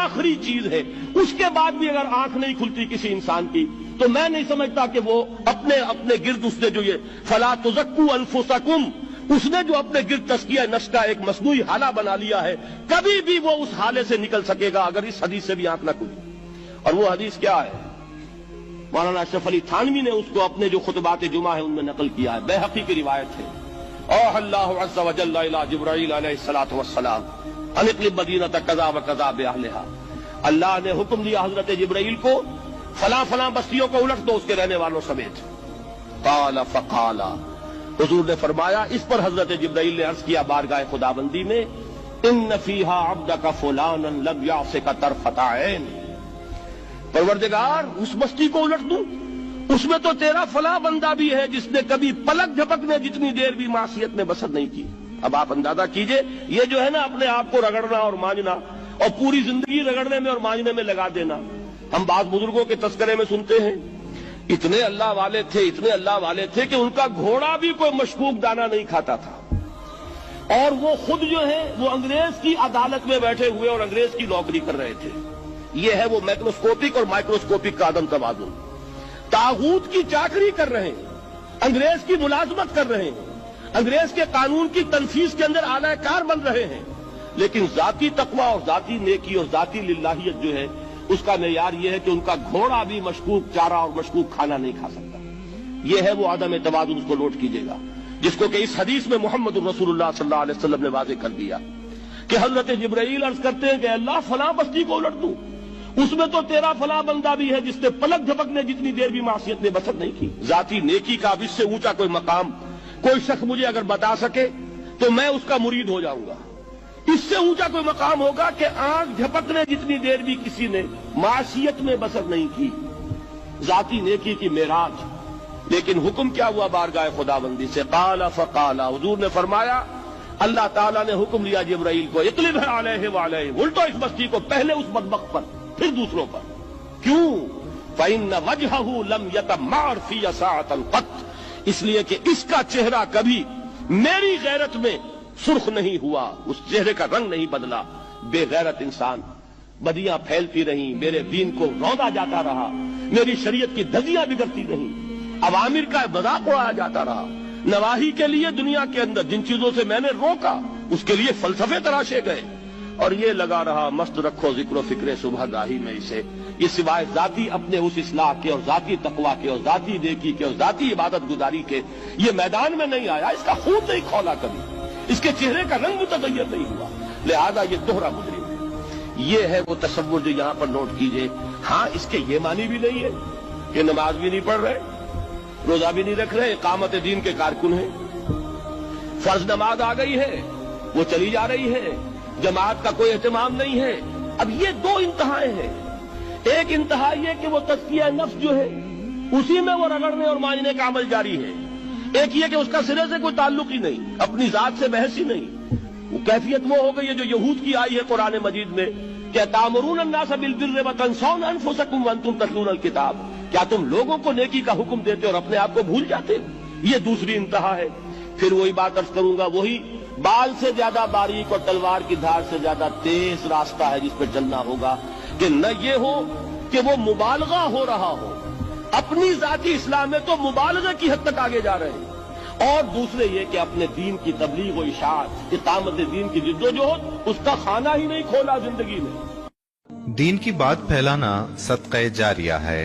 आखिरी चीज है, उसके बाद भी अगर आंख नहीं खुलती किसी इंसान की, तो मैं नहीं समझता कि वो अपने अपने गिर्द उसने जो ये फला तुज़क्कू अनफुसकुम, उसने जो अपने गिर्द तस्किया नफ्स का एक मसनूई हाला बना लिया है, कभी भी वो उस हाले से निकल सकेगा अगर इस हदीस से भी आंख न खुली। और वो हदीस क्या है? मौलाना अशरफ अली थानवी ने उसको अपने जो खुतबात जुमा है उनमें नकल किया है, बैहक़ी की रिवायत है। और अल्लाह अज़्ज़ा व जल्ला इला जिब्राईल अलैहिस्सलातु वस्सलाम अनिक़लिब मदीनत कज़ा व कज़ा बिअहलिहा, अल्लाह ने हुक्म दिया हजरत जिब्राईल को, फला फला बस्तियों को उलट दो उसके रहने वालों समेत। क़ाला फ़क़ाला, हुजूर ने फरमाया, इस पर हजरत जिब्राईल ने अर्ज किया बारगाह खुदाबंदी में, इन्न फ़ीहा अब्दका फुलानन लम यासिका तरफ़त ऐन, परवरदिगार उस बस्ती को उलट दूं, उसमें तो तेरा फला बंदा भी है जिसने कभी पलक झपकने जितनी देर भी मासियत में बसर नहीं की। अब आप अंदाजा कीजिए, ये जो है ना अपने आप को रगड़ना और मांझना, और पूरी जिंदगी रगड़ने में और मांझने में लगा देना। हम बात बुजुर्गों के तस्करे में सुनते हैं, इतने अल्लाह वाले थे, इतने अल्लाह वाले थे कि उनका घोड़ा भी कोई मशकूक दाना नहीं खाता था, और वो खुद जो है वो अंग्रेज की अदालत में बैठे हुए और अंग्रेज की नौकरी कर रहे थे। ये है वो मैक्रोस्कोपिक और माइक्रोस्कोपिक का अदम तवाज़ुन। तागूत की चाकरी कर रहे हैं, अंग्रेज की मुलाजमत कर रहे हैं, अंग्रेज के कानून की तनफीज के अंदर आलाकार बन रहे हैं, लेकिन जाती तकवा और जाती नेकी और जाती लिल्लाहियत जो है उसका मेयार यह है कि उनका घोड़ा भी मशकूक चारा और मशकूक खाना नहीं खा सकता। यह है वो आदम तवाज़ुन, उसको नोट कीजिएगा, जिसको कि इस हदीस में मोहम्मद रसूलुल्लाह सल्लल्लाहु अलैहि वसल्लम ने वाज़ेह कर दिया कि हजरत जिब्राईल अर्ज करते हैं कि अल्लाह फला बस्ती को उलट दूं, उसमें तो तेरा फला बंदा भी है जिसने पलक झपकने जितनी देर भी मासियत में बसर नहीं की। जाती नेकी का अब इससे ऊंचा कोई मकाम कोई शख्स मुझे अगर बता सके तो मैं उसका मुरीद हो जाऊंगा। इससे ऊंचा कोई मकाम होगा कि आंख झपकने जितनी देर भी किसी ने मासियत में बसर नहीं की, जाती नेकी की मेराज। लेकिन हुक्म क्या हुआ बारगाह खुदाबंदी से? क़ाला फ़क़ाला, हुजूर ने फरमाया, अल्लाह ताला ने हुक्म लिया जिब्राईल को, इक़लिब अलैहि व अलैहिम, उल्टो इस बस्ती को, पहले उस बदबख्त पर फिर दूसरों पर। क्यों? फ़इन्न वजहहु लम यतमअर फ़ी साअतन क़त, इसलिए कि इसका चेहरा कभी मेरी गैरत में सुर्ख नहीं हुआ, उस चेहरे का रंग नहीं बदला। बेगैरत इंसान, बदियां फैलती रहीं, मेरे दीन को रौंदा जाता रहा, मेरी शरीयत की धज्जियां बिगड़ती रहीं, अवामिर का मजाक उड़ाया जाता रहा, नवाही के लिए दुनिया के अंदर जिन चीजों से मैंने रोका उसके लिए फलसफे तराशे गए, और ये लगा रहा मस्त रखो जिक्र फिक्र सुबह गाही में इसे, ये सिवाय जाती अपने उस इस्लाह के और जाती तकवा के और जाती नेकी के और जाती इबादत गुजारी के ये मैदान में नहीं आया, इसका खून नहीं खौला कभी, इसके चेहरे का रंग मुतगय्यर नहीं हुआ, लिहाजा ये दोहरा मुजरिम है। ये है वो तसव्वुर जो यहां पर नोट कीजिए। हाँ, इसके ये मानी भी नहीं है कि नमाज भी नहीं पढ़ रहे, रोजा भी नहीं रख रहे, इकामत दीन के कारकुन हैं, फर्ज नमाज आ गई है वो चली जा रही है, जमात का कोई एहतमाम नहीं है। अब ये दो इंतहाएं हैं, एक इंतहा ये कि वो तज़किया नफ्स जो है उसी में वो रगड़ने और मांझने का अमल जारी है, एक ये कि उसका सिरे से कोई ताल्लुक ही नहीं, अपनी जात से बहस ही नहीं। वो कैफियत वो हो गई है जो यहूद की आई है कुरान मजीद में, क्या तामुरून अन्नास बिल बिर्रि व तंसौना अनफुसकुम व अंतुम ततलूनल किताब, क्या तुम लोगों को नेकी का हुक्म देते और अपने आप को भूल जाते हो? ये दूसरी इंतहा है। फिर वही बात अर्ज करूंगा, वही बाल से ज्यादा बारीक और तलवार की धार से ज्यादा तेज रास्ता है जिस पर चलना होगा, कि न ये हो कि वो मुबालगा हो रहा हो, अपनी जाती इस्लाम में तो मुबालगा की हद तक आगे जा रहे हैं, और दूसरे ये कि अपने दीन की तबलीग और इशाअत, इकामत दीन की जिद्दोजहद, उसका खाना ही नहीं खोला जिंदगी में। दीन की बात फैलाना सदक़े जारिया है।